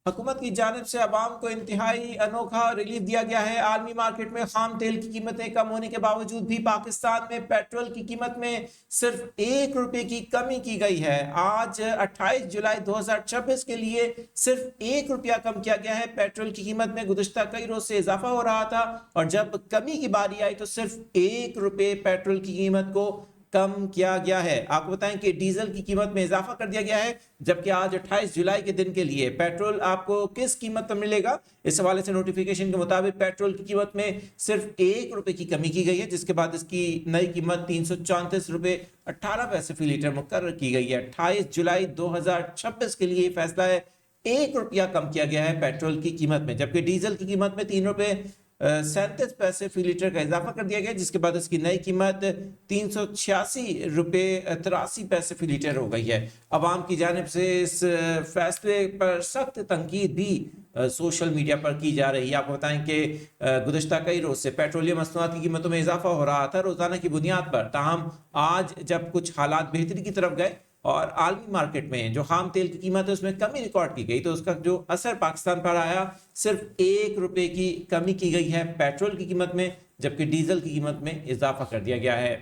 حکومت کی جانب سے عوام کو انتہائی انوکھا ریلیف دیا گیا ہے۔ عالمی مارکیٹ میں خام تیل کی قیمتیں کم ہونے کے باوجود بھی پاکستان میں پیٹرول کی قیمت میں صرف 1 روپے کی کمی کی گئی ہے۔ آج 28 جولائی 2026 کے لیے صرف 1 روپیہ کم کیا گیا ہے۔ پیٹرول کی قیمت میں گزشتہ کئی روز سے اضافہ ہو رہا تھا اور جب کمی کی باری آئی تو صرف 1 روپے پیٹرول کی قیمت کو کم کیا گیا ہے۔ آپ کو بتائیں کہ ڈیزل کی قیمت میں اضافہ کر دیا گیا ہے، جبکہ آج 28 جولائی کے دن کے لیے پیٹرول آپ کو کس قیمت پر ملے گا؟ اس حوالے سے نوٹیفیکیشن کے مطابق پیٹرول کی قیمت میں صرف 1 روپے کی کمی کی گئی ہے، جس کے بعد اس کی نئی قیمت 334 روپے 18 پیسے فی لیٹر مقرر کی گئی ہے۔ 28 جولائی 2026 کے لیے یہ فیصلہ ہے، 1 روپیہ کم کیا گیا ہے پیٹرول کی قیمت میں، جبکہ ڈیزل کی قیمت میں 3 روپے 37 پیسے فی لیٹر کا اضافہ کر دیا گیا، جس کے بعد اس کی نئی قیمت 386 روپے 83 پیسے فی لیٹر ہو گئی ہے۔ عوام کی جانب سے اس فیصلے پر سخت تنقید بھی سوشل میڈیا پر کی جا رہی ہے۔ آپ کو بتائیں کہ گزشتہ کئی روز سے پیٹرولیم مصنوعات کی قیمتوں میں اضافہ ہو رہا تھا روزانہ کی بنیاد پر، تاہم آج جب کچھ حالات بہتری کی طرف گئے اور عالمی مارکیٹ میں جو خام تیل کی قیمت ہے اس میں کمی ریکارڈ کی گئی تو اس کا جو اثر پاکستان پر آیا، صرف 1 روپے کی کمی کی گئی ہے پیٹرول کی قیمت میں، جبکہ ڈیزل کی قیمت میں اضافہ کر دیا گیا ہے۔